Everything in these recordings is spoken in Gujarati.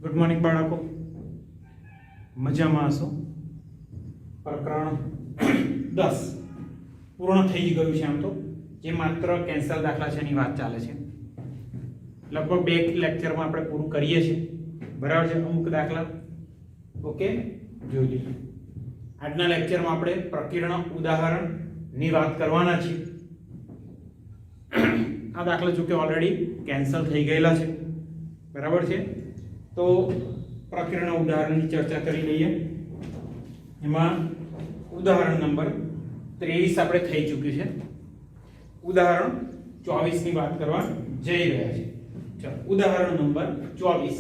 Good morning बाळको मजामां हशो। प्रकरण 10 पूर्ण थई गयुं छे। आम तो जे मात्र केन्सल दाखला छे एनी वात चाले छे। लगभग 2 लेक्चरमां आपणे पूरुं करीए छीए, बराबर छे। अमुक दाखला ओके जोई लीए। आजना लेक्चरमां आपणे प्रकीर्ण उदाहरण नी वात करवाना छीए। आ दाखला जो के ऑलरेडी केन्सल थई गयेला छे, बराबर छे। तो प्रकीर्ण उदाहरण की चर्चा करी लईए। एमां उदाहरण नंबर 23 आपणे थई चूक्युं छे। उदाहरण 24 ની વાત કરવા જઈ રહ્યા છે। ચલો ઉદાહરણ નંબર 24।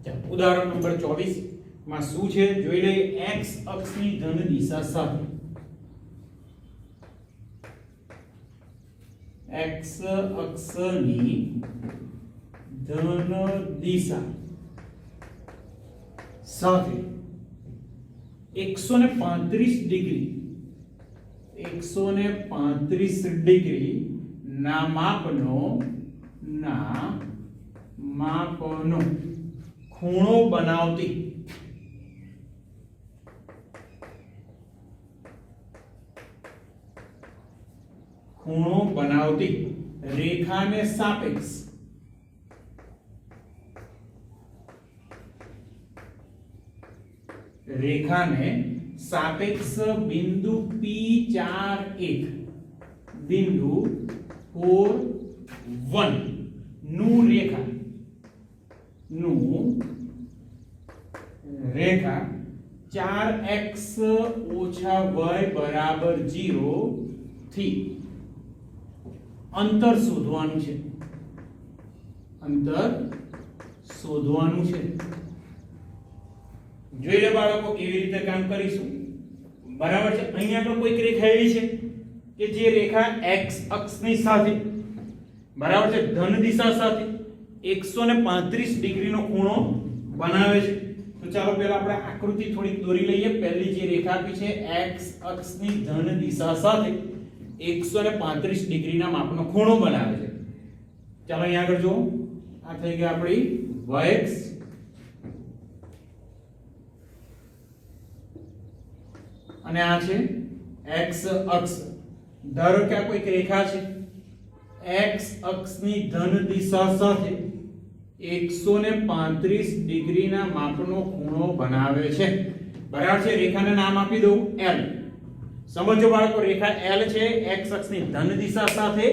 ચલો ઉદાહરણ નંબર 24 માં શું છે જોઈ લઈએ। x અક્ષની ધન દિશા સાથે x અક્ષની ધન દિશા સાથે 135 ડિગ્રી ના માપનો ખૂણો બનાવતી રેખાને સાપેક્ષ બિંદુ P41 બિંદુ 41 નું રેખા 4x - y બરાબર 0 થી અંતર શોધવાનું છે। જોઈ લે બાળકો કેવી રીતે કામ કરીશું, બરાબર છે। અહીંયા આગળ કોઈક રેખા એવી છે કે જે રેખા x અક્ષની સાથે, બરાબર છે, ધન દિશા સાથે 135 ડિગ્રીનો ખૂણો બનાવે છે। તો ચાલો પહેલા આપણે આકૃતિ થોડી દોરી લઈએ। પહેલી જે રેખા આપી છે x અક્ષની ધન દિશા સાથે 135 ડિગ્રીના માપનો ખૂણો બનાવે છે। ચાલો અહીંયા આગળ જો આ થઈ ગઈ આપણી y અક્ષ અને આ છે x અક્ષ। ધારો કે આ કોઈક રેખા છે x અક્ષની ધન દિશા સાથે 135 ડિગ્રીના માપનો ખૂણો બનાવે છે, બરાબર છે। રેખાને નામ આપી દઉં L। સમજો બાળકો, રેખા L છે, x અક્ષની ધન દિશા સાથે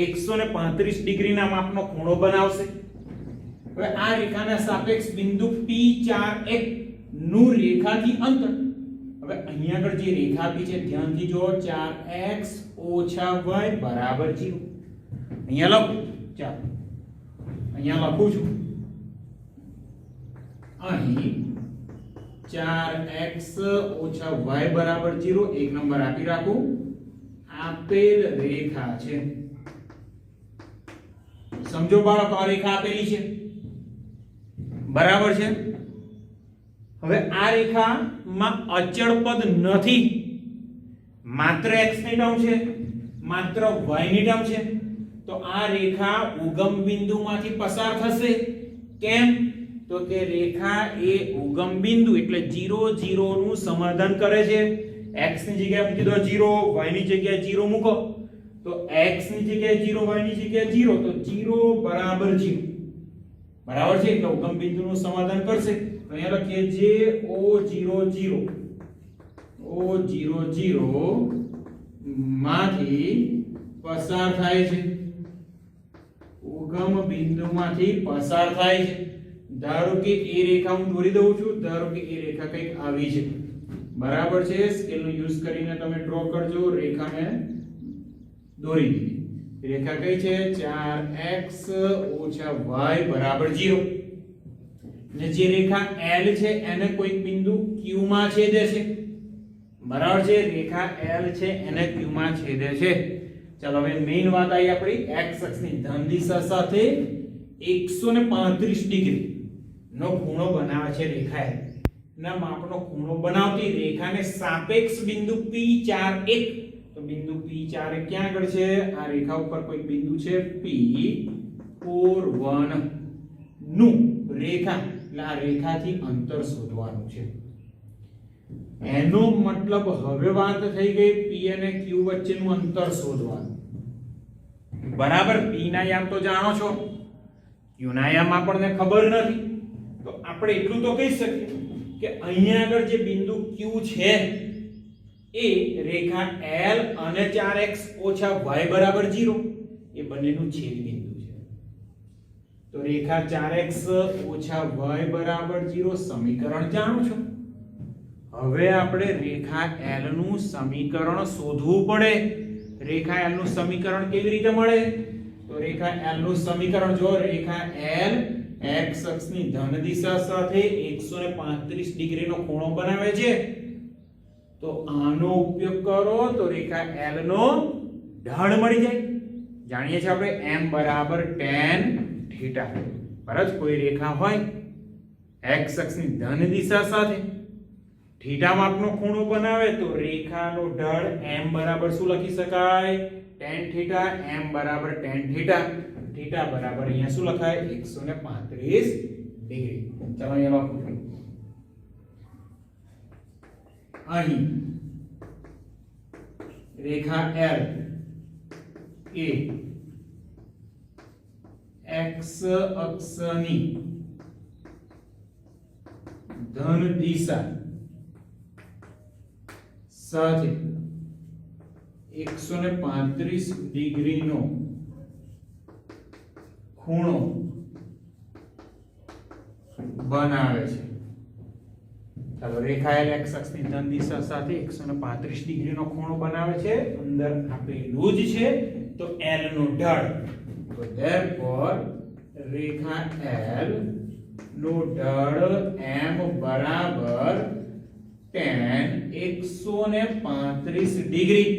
135 ડિગ્રીના માપનો ખૂણો બનાવશે। હવે આ રેખાના સાપેક્ષ બિંદુ P41 નું રેખાથી અંતર, હવે અહીંયા આગળ જે રેખા આપી છે ધ્યાનથી જો 4x - y બરાબર 0। અહીંયા લખું, ચાલો અહીંયા લખું છું, અહીં 4x - y બરાબર 0 એક નંબર આપી રાખું। આપેલ રેખા છે, સમજો બાળકો, આ રેખા આપેલી છે, બરાબર છે। હવે આ રેખામાં અચળ પદ નથી, માત્ર x ની ટર્મ છે, માત્ર y ની ટર્મ છે। તો આ રેખા ઉગમ બિંદુમાંથી પસાર થશે। કેમ? તો કે રેખા એ ઉગમ બિંદુ એટલે 0 0 નું સમાધાન કરે છે। x ની જગ્યાએ મૂકી દો 0, y ની જગ્યાએ 0 મૂકો તો x ની જગ્યાએ 0, y ની જગ્યાએ 0, તો 0 બરાબર 0, બરાબર છે। એટલે ઉગમ બિંદુનું સમાધાન કરશે। તો અહીંયા લખીએ જે O00 માંથી પસાર થાય છે, ઉગમ બિંદુમાંથી પસાર થાય છે। ધારો કે એ રેખા હું દોરી દઉં છું, ધારો કે એ રેખા કંઈક આવી છે, બરાબર છે। સ્કેલનો યુઝ કરીને તમે ડ્રો કરજો। રેખા મેં દોરી દીધી, રેખા કઈ છે 4x - y બરાબર 0 ને જે રેખા L છે એને કોઈક બિંદુ Q માં છેદે છે, બરાબર છે। રેખા L છે એને Q માં છેદે છે। ચાલો હવે મેઈન વાત આવી આપણી x અક્ષની ધન દિશા સાથે 135 ડિગ્રી નો ખૂણો બનાવે છે રેખા L। ના માપનો ખૂણો બનાવતી રેખાને સાપેક્ષ બિંદુ P41 તો બિંદુ P4 ક્યાં આગળ છે? આ રેખા ઉપર કોઈ બિંદુ છે P41 નું રેખા એટલે આ રેખાથી અંતર શોધવાનું છે. એનો મતલબ હવે વાત થઈ ગઈ P અને Q વચ્ચેનું અંતર શોધવાનું. બરાબર. P ના યામ તો જાણો છો, Q ના યામ આપણને ખબર નથી, તો આપણે એટલું તો કહી શકીએ કે અહીંયા આગળ જે બિંદુ Q છે એ રેખા L અને 4x ઓછા y બરાબર 0 એ બંનેનું છેદ બિંદુ છે. તો રેખા 4x ઓછા y બરાબર 0 સમીકરણ જાણો છો. હવે આપણે રેખા L નું સમીકરણ શોધવું પડે. રેખા L નું સમીકરણ કેવી રીતે મળે? તો રેખા L નું સમીકરણ જો રેખા L x અક્ષની ધન દિશા સાથે 135 ડિગ્રીનો ખૂણો બનાવે છે, તો આનો ઉપયોગ કરો તો રેખા L નો ઢાળ મળી જાય. જાણીએ છીએ આપણે m બરાબર tan થીટા. બરાબર. કોઈ રેખા હોય x અક્ષની ધન દિશા સાથે થીટા માપનો ખૂણો બનાવે તો રેખાનો ઢાળ m બરાબર શું લખી શકાય? tan theta. m બરાબર tan થીટા. થીટા બરાબર અહીંયા શું લખાય? 135 ડિગ્રી. ચાલો અહીંયા લખો. અહીં રેખા L એ x અક્ષની ધન દિશા સાથે 135 ડિગ્રીનો ખૂણો બનાવે છે. ચાલો રેખા L x અક્ષની ધન દિશા સાથે 135 ડિગ્રીનો ખૂણો બનાવે છે. અંદર આપેલું જ છે તો L નો ઢાળ. તો therefore રેખા L નો ઢાળ m બરાબર tan 135 ડિગ્રી.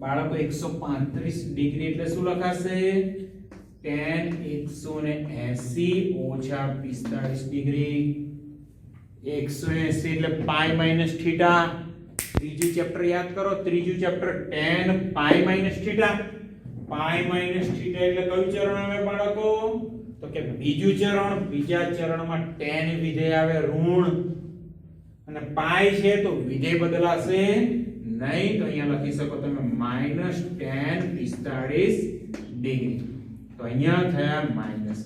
બાળકો 135 ડિગ્રી એટલે શું લખાશે? tan 180 ઓછા 45 ડિગ્રી. 180 એટલે પાઈ માઈનસ થીટા. ત્રીજું ચેપ્ટર યાદ કરો. ત્રીજું ચેપ્ટર tan પાઈ માઈનસ થીટા. પાઈ માઈનસ થીટા એટલે કયું ચરણ આવે બાળકો? તો કે બીજું ચરણ. બીજા ચરણમાં tan વિધેય આવે ઋણ અને પાઈ છે તો વિધેય બદલાશે નહીં. તો અહીંયા લખી શકો તમે -tan 45 ડિગ્રી. તો અહીંયા થયા -1.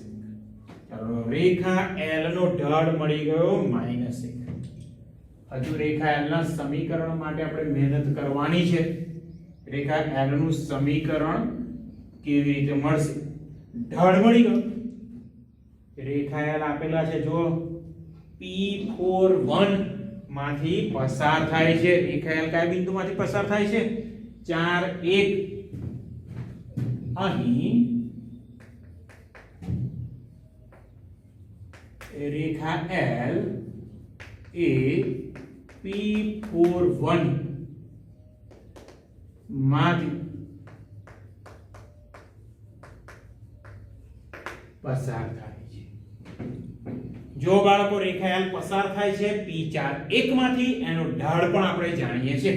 ચાલો રેખા L નો ઢાળ મળી ગયો -1. હજુ રેખા L ના સમીકરણ માટે આપણે મહેનત કરવાની છે. રેખા L નું સમીકરણ કેવી રીતે મળશે? ઢાળ મળી ગયો. રેખા L આપેલા છે જો P41 માંથી પસાર થાય છે. રેખા L કયા બિંદુમાંથી પસાર થાય છે? 4 1. અહીં રેખા L એ P41 માંથી પસાર થાય છે. જો બાળકો રેખા L પસાર થાય છે P41 માંથી, એનો ઢાળ પણ આપણે જાણીએ છીએ.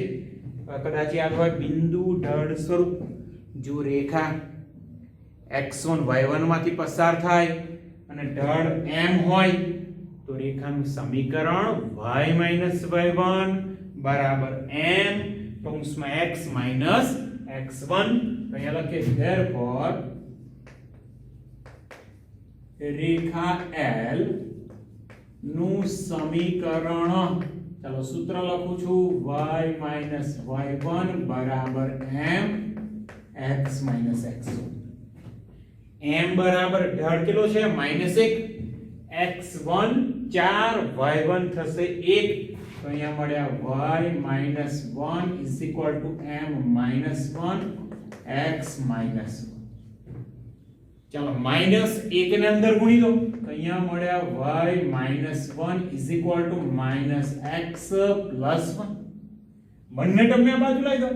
કદાચ યાદ હોય બિંદુ ઢાળ સ્વરૂપ. જો રેખા x1 y1 માંથી પસાર થાય અને ઢાળ m હોય તો રેખાનું સમીકરણ y y1 બરાબર m કૌંસમાં x x1. તો અહીંયા લખીએ therefore રેખા L નું સમીકરણ, ચાલો સૂત્ર લખું છું, y y1 બરાબર m x x1. m બરાબર ઢાળ કેટલો છે? -1. x1 4 y1 થશે 1. તો અહીંયા મળ્યા y -1 is equal to m -1 x -1. ચાલો -1 ને અંદર ગુણી દો તો અહીંયા મળ્યા y -1 is equal to -x +1. બંને ટર્મને આ બાજુ લઈ દો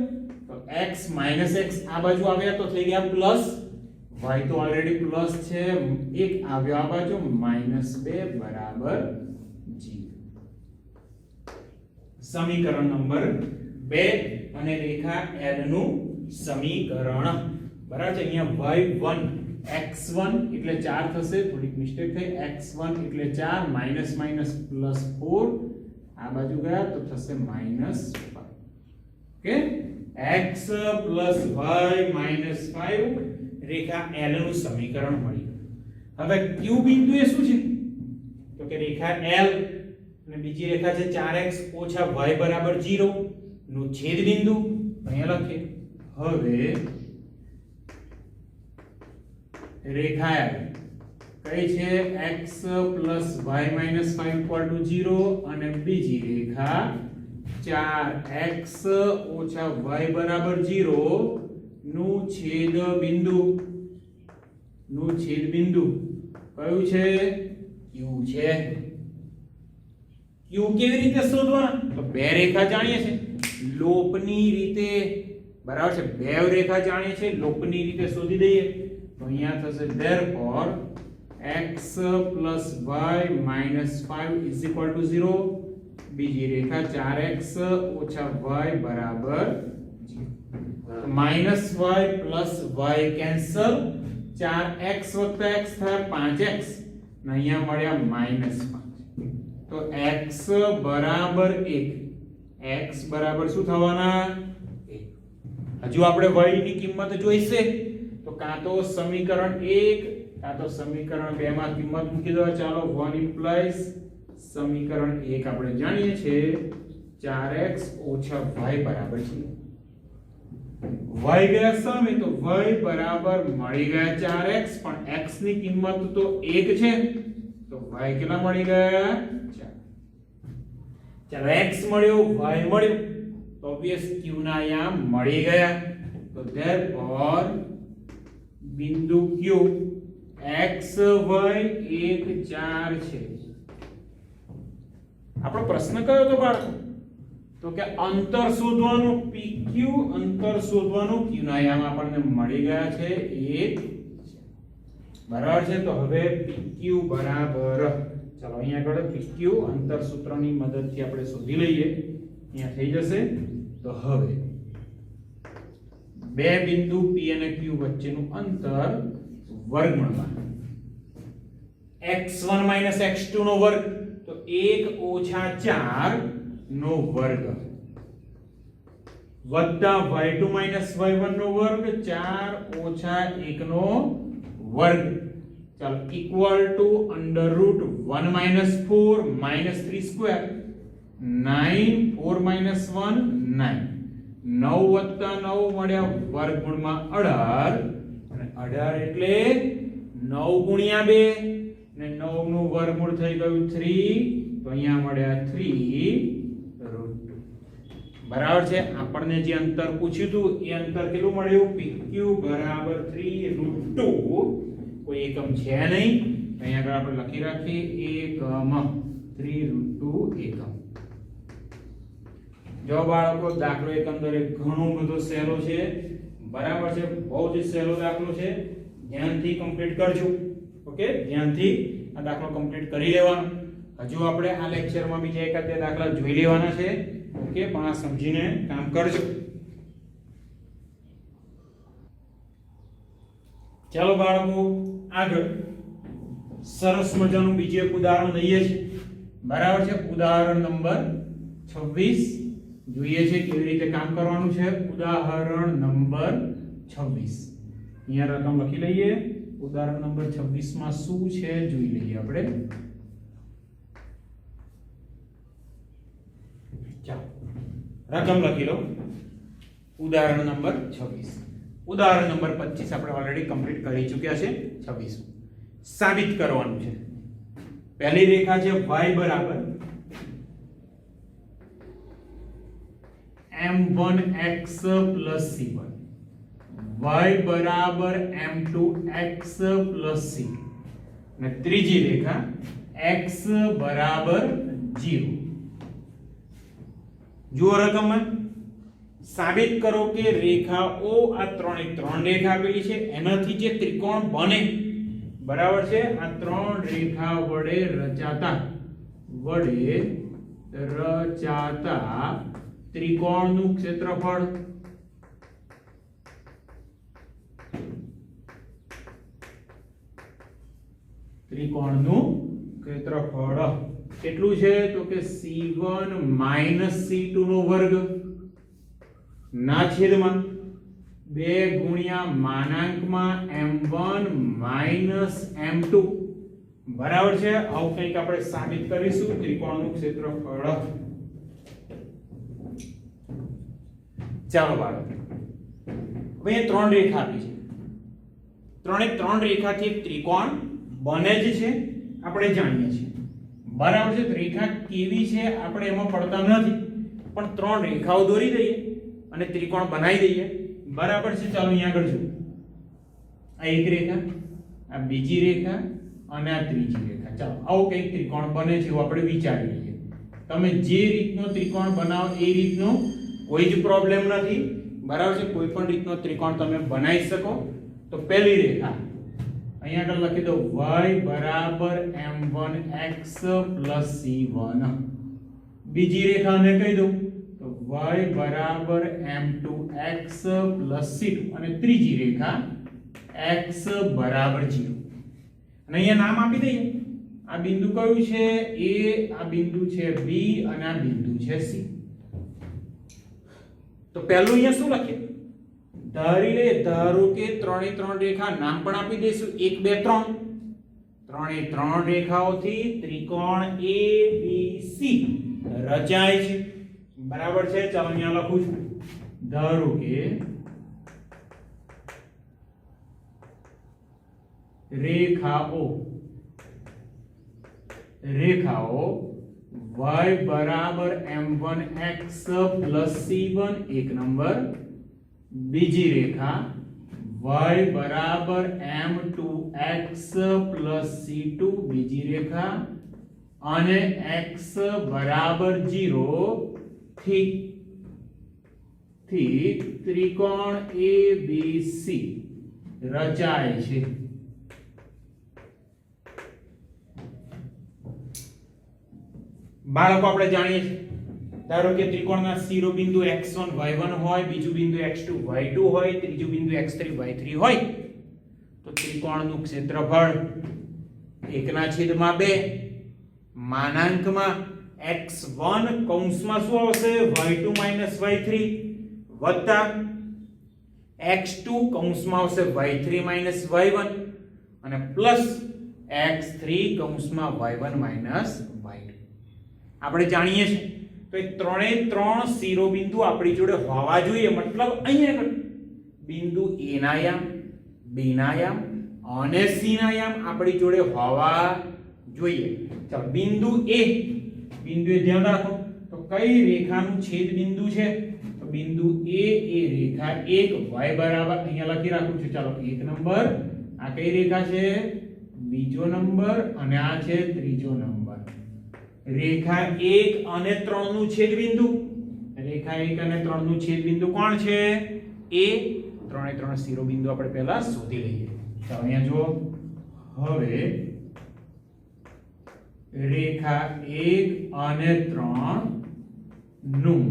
તો x -x આ બાજુ આવ્યા તો થઈ ગયા પ્લસ. y તો ઓલરેડી પ્લસ છે, એક આવ્યો આ બાજુ -2 બરાબર 0. સમીકરણ નંબર 2 અને રેખા L નું સમીકરણ બરાબર છે અહીંયા y1 x1 એટલે 4 થશે થોડીક મિસ્ટેક થઈ x1 એટલે 4 માઈનસ માઈનસ પ્લસ 4 આ બાજુ ગયા તો થશે -5 ઓકે x + y - 5 રેખા L નું સમીકરણ મળ્યું હવે q બિંદુ એ શું છે તો કે રેખા L અને બીજી રેખા છે 4x - y = 0 નું છેદ બિંદુ અહીંયા લખીએ હવે રેખા L કઈ છે x + y - 5 = 0 અને બીજી રેખા 4x - y = 0 નું છેદ બિંદુ કયું છે q છે q કેવી રીતે શોધવાના તો બે રેખા જાણીએ છે લોપની રીતે બરાબર છે બે રેખા જાણીએ છે લોપની રીતે શોધી દઈએ તો અહીંયા થશે therefore x + y - 5 = 0 બીજી રેખા 4x - y બરાબર -y + y cancel 4x + x થાય 5x ને અહીંયા મળ્યા -5 તો x બરાબર 1 x બરાબર શું થવાના 1 હજુ આપણે y ની કિંમત જોઈશે તો કાં તો સમીકરણ 1 કાં તો સમીકરણ 2 માં કિંમત મૂકી દો ચાલો 1 ઇમ્પ્લાઇઝ સમીકરણ 1 આપણે જાણીએ છીએ 4x - y બરાબર છે y ગયા સામે તો y બરાબર મળી ગયા 4x પણ x ની કિંમત તો 1 છે તો y કેટલા મળી ગયા 4 ચાલો x મળ્યો y મળ્યો તો ઓબવિયસ q ના અહીંયા મળી ગયા તો therefore બિંદુ q x y 1 4 છે આપણો પ્રશ્ન કયો તો બાળકો તો કે અંતર શોધવાનું pq અંતર શોધવાનું q ના આયામ આપણને મળી ગયા છે 1 બરાબર છે તો હવે pq બરાબર ચાલો અહીંયા આગળ pq અંતર સૂત્રની મદદથી આપણે શોધી લઈએ અહીંયા થઈ જશે તો હવે બે બિંદુ p અને q વચ્ચેનું અંતર વર્ગમૂળમાં x1 - x2 નો વર્ગ તો 1 - 4 નો વર્ગ વત્તા y2 - y1 નો વર્ગ 4 - 1 નો વર્ગ ચાલો ઇક્વલ ટુ √1 - 4 - 3 સ્ક્વેર 9 4 - 1 9 9 વત્તા 9 મળ્યા વર્ગમૂળમાં 18 અને 18 એટલે 9 ગુણ્યા 2 ને 9 નું વર્ગમૂળ થઈ ગયું 3 તો અહીંયા મળ્યા 3 બરાબર છે આપણને જે અંતર પૂછ્યું હતું એ અંતર કેટલું મળ્યું pq બરાબર 3√2 કોઈ એકમ છે નહીં અહીંયા આગળ આપણે લખી રાખીએ એકમ 3√2 એકમ જો બાળકો દાખલો એકંદરે ઘણો બધો સહેલો છે બરાબર છે બહુ જ સહેલો દાખલો છે ધ્યાનથી કમ્પ્લીટ કરજો ઓકે ધ્યાનથી આ દાખલો કમ્પ્લીટ કરી લેવાનો હજુ આપણે આ લેક્ચરમાં બીજા એકાદ બે દાખલા જોઈ લેવાના છે ઓકે પણ આ સમજીને કામ કરજો ચાલો બાળકો આગળ સરસ મજાનું બીજું એક ઉદાહરણ લઈએ છીએ બરાબર છે ઉદાહરણ નંબર 26 જોઈએ છે કેવી રીતે કામ કરવાનું છે ઉદાહરણ નંબર 26 અહીંયા રકમ લખી લઈએ ઉદાહરણ નંબર 26 માં શું છે જોઈ લઈએ આપણે ચાલો રકમ લખી લો ઉદાહરણ નંબર 26 ઉદાહરણ નંબર 25 આપણે ઓલરેડી કમ્પ્લીટ કરી ચૂક્યા છે 26 સાબિત કરવાનું છે પહેલી રેખા છે y બરાબર m1x + c1 y બરાબર m2x + c અને ત્રીજી રેખા x બરાબર 0 જુઓ રકમમાં સાબિત કરો કે રેખાઓ આ ત્રણ રેખા આપેલી છે એનાથી જે ત્રિકોણ બને બરાબર છે આ ત્રણ રેખા વડે રચાતા ત્રિકોણનું ક્ષેત્રફળ કેટલું છે તો કે c1 c2 નો વર્ગ ના છેદમાં 2 ગુણ્યા માનાંકમાં m1 m2 બરાબર છે. આવું કંઈક આપણે સાબિત કરીશું ત્રિકોણનું ક્ષેત્રફળ. ચાલો બાળકો, હવે અહીં ત્રણ રેખા આપી છે. ત્રણ રેખાથી એક ત્રિકોણ બને જ છે, આપણે જાણીએ છીએ. બરાબર છે. રેખા કેવી છે આપણે એમાં પડતા નથી, પણ ત્રણ રેખાઓ દોરી દઈએ અને ત્રિકોણ બનાવી દઈએ. બરાબર છે. ચાલો અહીંયા આગળ જુઓ. આ એક રેખા, આ બીજી રેખા અને આ ત્રીજી રેખા. ચાલો આવો કંઈક ત્રિકોણ બને છે એવું આપણે વિચારી લઈએ. તમે જે રીતનો ત્રિકોણ બનાવો એ રીતનો કોઈ જ પ્રોબ્લેમ નથી. બરાબર છે. કોઈ પણ રીતનો ત્રિકોણ તમે બનાવી શકો. તો પહેલી રેખા અહીંયા આગળ લખી દો y બરાબર m1x c1. બીજી રેખાને કહી દો તો y બરાબર m2x c2 અને ત્રીજી રેખા x બરાબર 0. અને અહીંયા નામ આપી દઈએ. આ બિંદુ કયું છે? a, આ બિંદુ છે b અને આ બિંદુ છે c. તો પહેલું અહીંયા શું લખીએ? ધારો કે ત્રણે ત્રણ રેખા નામ પણ આપી દઈશું 1 2 3. ત્રણે ત્રણ રેખાઓથી ત્રિકોણ ABC રચાય છે. બરાબર છે. ચાલો અહીંયા લખું છું. ધારો કે રેખાઓ y બરાબર m1x c1 એક નંબર, બીજી રેખા y બરાબર m2x c2 બીજી રેખા, અને x બરાબર 0 થી ત્રિકોણ ABC રચાય છે. બાળકો આપણે જાણીએ છીએ, ધારો કે ત્રિકોણના શિરોબિંદુ x1 y1 હોય, બીજું બિંદુ x2 y2 હોય, ત્રીજું બિંદુ x3 y3 હોય, તો ત્રિકોણનું ક્ષેત્રફળ 1/2 માનાંકમાં x1 કૌંસમાં શું આવશે? y2 y3 વત્તા x2 કૌંસમાં આવશે y3 y1 અને પ્લસ x3 કૌંસમાં y1 y2. આપણે જાણીએ છીએ તો એ ત્રણે ત્રણ શિરોબિંદુ આપણી જોડે હોવા જોઈએ. મતલબ અહીંયા બિંદુ a ના યામ, b ના યામ અને c ના યામ આપણી જોડે હોવા જોઈએ. ચાલો બિંદુ a, બિંદુએ ધ્યાન રાખો તો કઈ રેખાનું છેદ બિંદુ છે? તો બિંદુ a એ રેખા 1 y બરાબર અહીંયા લખી રાખું છું. ચાલો 1 નંબર. આ કઈ રેખા છે? બીજો નંબર. અને આ છે ત્રીજો નંબર. રેખા 1 અને 3 નું છેદબિંદુ, રેખા 1 અને 3 નું છેદબિંદુ કોણ છે? a. ત્રણે ત્રણ શિરોબિંદુ આપણે પહેલા શોધી લઈએ. ચાલો અહીંયા જુઓ. હવે રેખા 1 અને 3 નું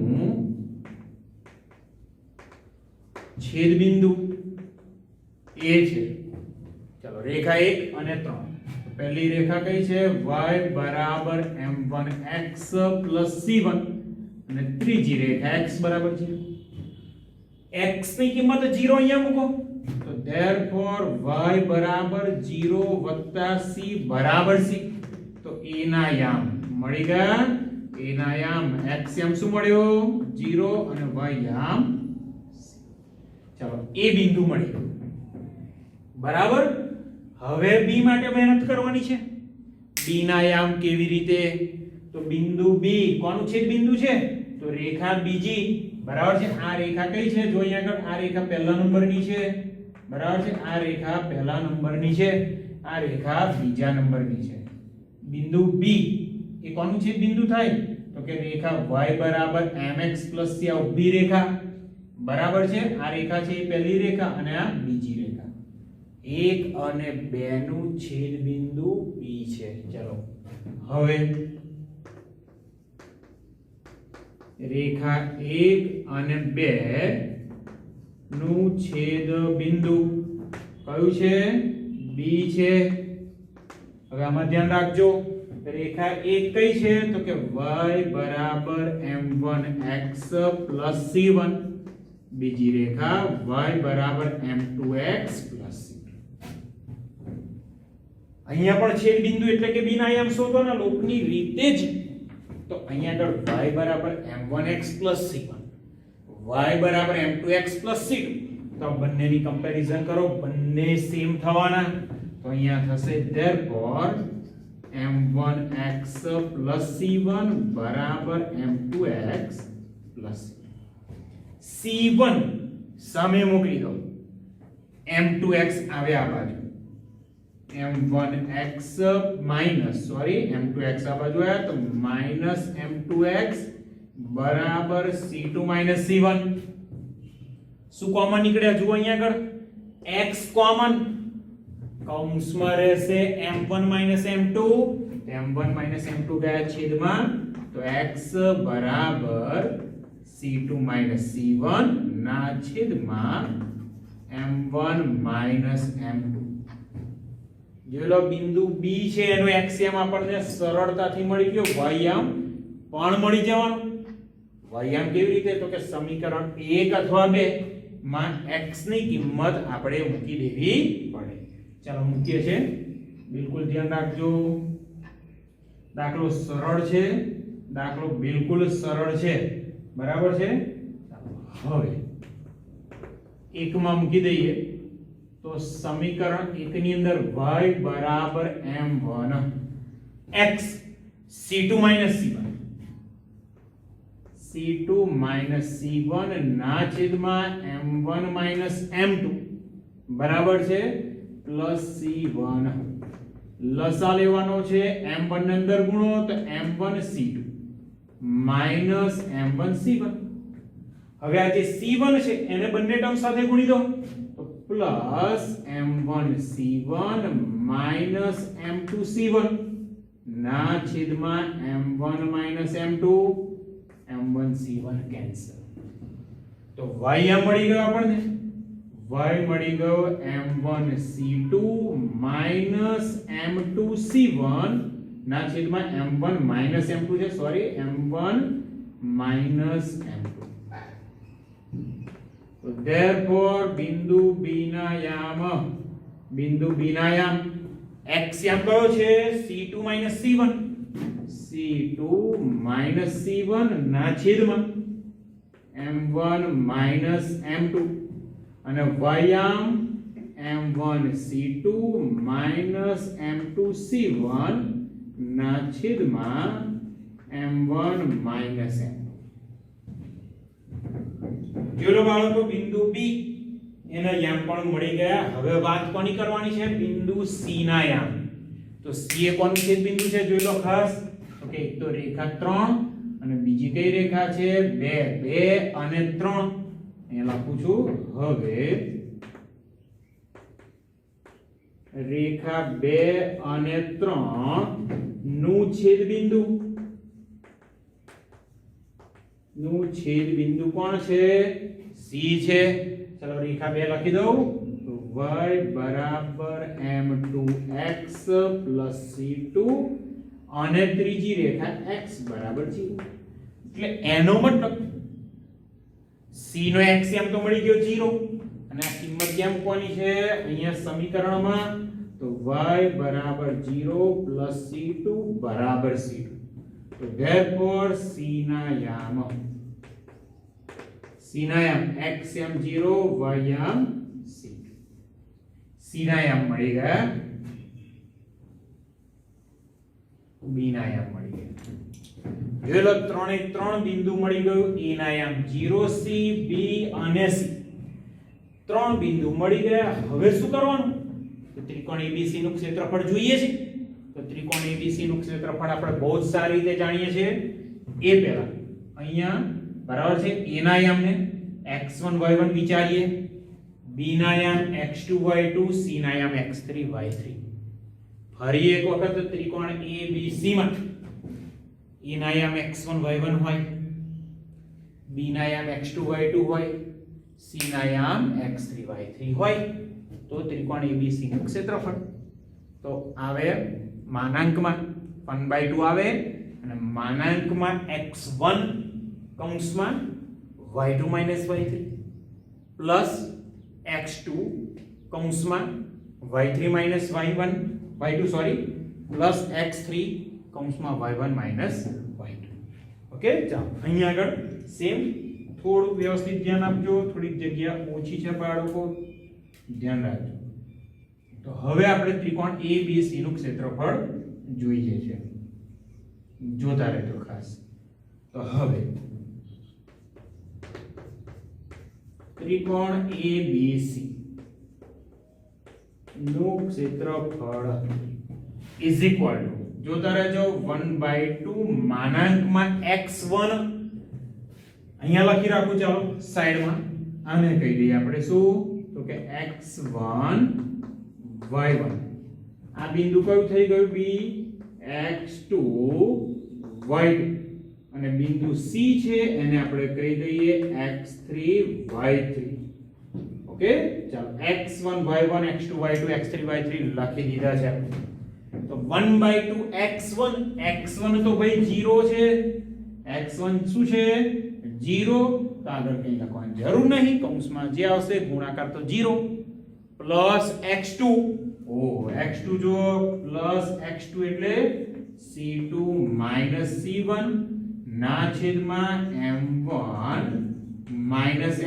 છેદબિંદુ a છે. ચાલો રેખા 1 અને 3. પહેલી રેખા કઈ છે? y બરાબર m1x c1 અને ત્રીજી રેખા x બરાબર 0. x ની કિંમત 0 અહીંયા મૂકો તો therefore y બરાબર 0 વત્તા c બરાબર c. તો a ના યામ મળી ગયા. a ના યામ x યામ શું મળ્યો? 0 અને y યામ c. ચાલો a બિંદુ મળી ગયું. બરાબર. હવે b માટે મહેનત કરવાની છે. b ના યામ કેવી રીતે? તો બિંદુ b કોનું છેદ બિંદુ છે? તો રેખા બીજી. બરાબર છે. આ રેખા કઈ છે? જો અહીંયા આગળ આ રેખા પહેલા નંબરની છે. બરાબર છે. આ રેખા પહેલા નંબરની છે, આ રેખા બીજા નંબરની છે. બિંદુ b એ કોનું છેદ બિંદુ થાય? તો કે રેખા y બરાબર mx c આ ઊભી રેખા. બરાબર છે. આ રેખા છે એ પહેલી રેખા અને આ બીજી રેખા. 1 અને 2 નું છેદ બિંદુ b છે. ચલો હવે રેખા 1 અને 2 નું છેદ બિંદુ કયું છે? B છે. હવે આમાં ધ્યાન રાખજો, રેખા 1 કઈ છે? તો કે y બરાબર m1x plus c1. બીજી રેખા y બરાબર m2x plus c2. અહીંયા પણ છેદ બિંદુ એટલે કે બિનાયામ શોધવાના લોકની રીતે જ. તો અહીંયા આગળ y બરાબર m1x plus c1, y બરાબર m2x plus c2. તો બંનેની કમ્પેરીઝન કરો, બંને સેમ થવાના. તો અહીંયા થશે therefore m1x plus c1 બરાબર m2x plus c1 સામે મોકલી દો, m2x આવે આ બાજુ, m1x m2x આ બાજુ આવ્યા તો minus m2x બરાબર c2 minus c1. શું કોમન નીકળ્યા? જુઓ અહીંયા આગળ x કોમન, કૌંસમાં રહેશે m1 minus m2, m1 minus m2 ગયા છેદમાં, તો x બરાબર c2 minus c1 ના છેદમાં m1 minus m2. જો લો બિંદુ B છે એનો એક્સિયમ આપણને સરળતાથી મળી ગયો, વાયામ પણ મળી જવાનું. વાયામ કેવી રીતે? તો કે સમીકરણ 1 અથવા 2 માં x ની કિંમત આપણે મૂકી દેવી પડે. ચાલો મૂકીએ છે, બિલકુલ ધ્યાન રાખજો. દાખલો સરળ છે, દાખલો બિલકુલ સરળ છે, બરાબર છે. હવે 1 માં મૂકી દઈએ તો સમીકરણ 1 ની અંદર y બરાબર m1 x c2 minus c1, c2 minus c1 ના છેદમાં m1 minus m2 બરાબર છે પ્લસ c1. લસા લેવાનો છે, m1 ને અંદર ગુણો તો m1 c2 minus m1 c1. હવે આ જે c1 છે એને બંને ટર્મ સાથે ગુણી દો તો plus m1 c1 minus m2 c1 ના છેદમાં m1 minus m2, m1 c1 cancel. તો y આ મળી ગયો આપણને, y મળી ગયો m1 c2 minus m2 c1 ના છેદમાં m1 minus m2 છે, સોરી m1 minus m2. તો therefore બિંદુ B ના યામ x યામ કયો છે? c2 minus c1, c2 minus c1 ના છેદમાં m1 minus m2 અને y યામ m1 c2 minus m2 c1 ના છેદમાં m1 minus m2. ચલો બાળકો બિંદુ B એના યામ પણ મળી ગયા. હવે વાત કોની કરવાની છે? બિંદુ C ના યામ. તો C એ કોનું છેદ બિંદુ છે જોઈ લો ખાસ. તો કે એક તો રેખા 3 અને બીજી કઈ રેખા છે? 2 અને 3. અહીંયા લખું છું. હવે રેખા 2 અને 3 નું છેદ બિંદુ કોણ છે? C છે. ચલો રેખા 2 લખી દઉં તો y બરાબર m2x plus c2 અને ત્રીજી રેખા x બરાબર 0. એટલે એનો મતલબ c નો એક્સિયમ તો મળી ગયો 0 અને આ કિંમત કેમ કોની છે અહીંયા સમીકરણમાં? તો y બરાબર 0 plus c2 બરાબર c2. તો therefore c ના યામ x યામ 0, y યામ c2. c ના યામ મળી ગયા, b ના યામ મળી ગયા. જોઈ લો 3 એ 3 બિંદુ મળી ગયું. a ના યામ 0, c, b અને c. 3 બિંદુ મળી ગયા. હવે શું કરવાનું? તો ત્રિકોણ abc નું ક્ષેત્રફળ જોઈએ છે. તો ત્રિકોણ abc નું ક્ષેત્રફળ આપણે બહુ જ સારી રીતે જાણીએ છીએ. એ પહેલા અહીંયા બરાબર છે a ના યામને x1 y1 વિચારીએ, b ના યામ x2 y2, c ના યામ x3 y3. ફરી એક વખત ત્રિકોણ abc માં a ના યામ x1 y1 હોય, b ના યામ x2 y2 હોય, c ના યામ x3 y3 હોય, તો ત્રિકોણ ABC નું ક્ષેત્રફળ તો આવે માનાંકમાં 1/2 આવે અને માનાંકમાં x1 કૌંસમાં y2 y3 પ્લસ x2 કૌંસમાં y3 y1 y2 sorry plus x3 કૌંસમાં y1 y2. ઓકે, ચાલો અહીંયા આગળ સેમ થોડું વ્યવસ્થિત ધ્યાન આપજો, થોડીક જગ્યા ઓછી છે બાળકો, ધ્યાન રાખજો. તો હવે આપણે ત્રિકોણ ABC નું ક્ષેત્રફળ જોઈએ છે, જોતા રહેજો ખાસ. તો હવે ત્રિકોણ ABC નું ક્ષેત્રફળ ઇઝ ઇક્વલ ટુ, જોતા રહેજો, 1/2 માનાંકમાં x1 અહીંયા લખી રાખું, ચાલો સાઈડમાં આને કહી દઈએ આપણે શું, તો કે x1 y1. આ બિંદુ કયું થઈ ગયું, b, x2 y2 અને બિંદુ c છે એને આપણે કહી દઈએ x3 y3. ઓકે, ચાલો x1 y1 x2 y2 x3 y3 લખી દીધા છે. તો 1/2 x1 તો ભાઈ 0 છે, x1 શું છે 0, તો આગળ કંઈ લખવાની જરૂર નહીં, કૌંસમાં જે આવશે ગુણાકાર તો 0 પ્લસ x2, x2 જો પ્લસ x2 એટલે c2 c1 ના છેદમાં m1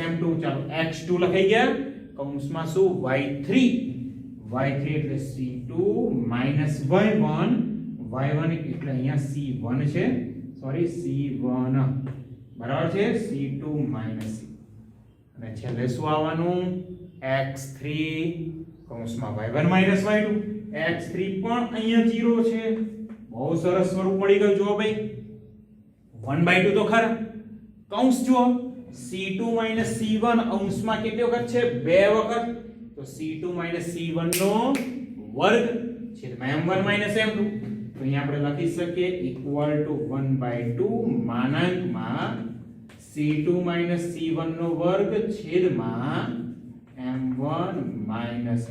m2. ચાલો x2 લખાઈ ગયા, કૌંસમાં શું y3 એટલે c2 y1 એટલે અહીંયા c1 છે, સોરી c1 બરાબર છે, c2 c અને છેલ્લે શું આવવાનું x3 કૌંસમાં y1 y2. x3 પણ અહીંયા 0 છે, બહુ સરસ સ્વરૂપ મળી ગયું. જો ભાઈ 1/2 તો ખરા, કૌંસ જુઓ c2 c1 અંશમાં કેટલી વખત છે, 2 વખત, તો c2 c1 નો વર્ગ છેદમાં m1 m2. તો અહીંયા આપણે લખી શકીએ ઇક્વલ ટુ 1/2 માનાંકમાં c2 c1 નો વર્ગ છેદમાં m1 m2.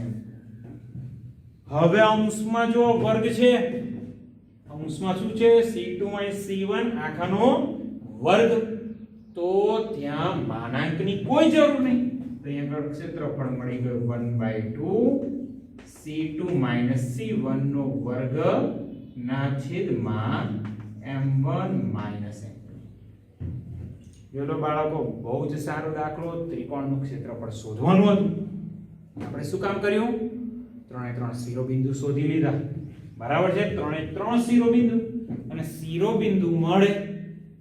હવે અંશમાં જો વર્ગ છે, અંશમાં શું છે c2 c1 આખાનો વર્ગ, તો ત્યાં માનાંકની કોઈ જરૂર નહીં. તો અહીંયા ક્ષેત્રફળ મળી ગયું 1/2 c2 c1 નો વર્ગ ના છેદમાં m1 m2. જોલો બાળકો, બહુ જ સારો દાખલો, ત્રિકોણનું ક્ષેત્રફળ શોધવાનું હતું. આપણે શું કામ કર્યું, 3 શિરોબિંદુ શોધી લીધા, બરાબર છે, 3 શિરોબિંદુ, અને શિરોબિંદુ મળે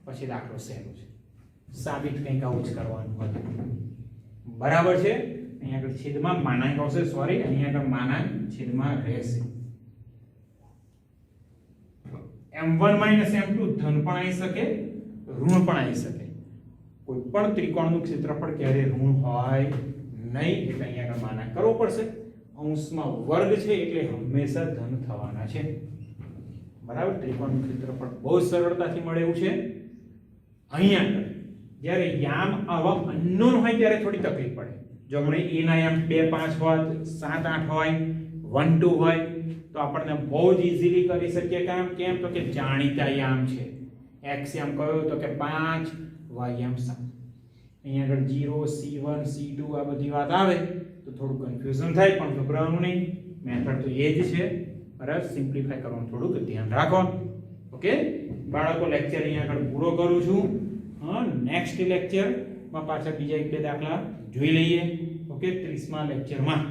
પછી દાખલો સહેલો છે, સાબિત કંઈક આવું જ કરવાનું હતું, બરાબર છે. અહીંયા આગળ છેદમાં માનાંક આવશે, સોરી અહીંયા આગળ માનાંક છેદમાં રહેશે. m1 m2 ધન પણ આવી શકે, ઋણ પણ આવી શકે. કોઈ પણ ત્રિકોણનું ક્ષેત્રફળ ક્યારે ઋણ હોય નહીં, એટલે અહીંયા આગળ માનાંક કરવો પડશે. અંશમાં વર્ગ છે એટલે હંમેશા ધન થવાના છે, બરાબર. ત્રિકોણનું ક્ષેત્રફળ બહુ સરળતાથી મળે એવું છે. અહીંયા આગળ જ્યારે યામ આવા અનનોન હોય ત્યારે થોડી તકલીફ પડે. જો હમણે a ના યામ 2 5 હોય, 7 8 હોય, 1 2 હોય, તો આપણને બહુ જ ઈઝીલી કરી શકીએ કામ. કેમ, તો કે જાણીતા યામ છે. x યામ કયો, તો કે 5, y યામ 7. અહીંયા આગળ 0 c1 c2 આ બધી વાત આવે તો થોડું કન્ફ્યુઝન થાય, પણ ગભરાવાનું નહીં, મેથડ તો એ જ છે, બરાબર. સિમ્પ્લિફાય કરવાનું થોડુંક ધ્યાન રાખો. ઓકે બાળકો, લેક્ચર અહીંયા આગળ પૂરો કરું છું. નેક્સ્ટ લેક્ચરમાં પાછા બીજા 1-2 દાખલા જોઈ લઈએ. ઓકે, 30મા લેક્ચરમાં.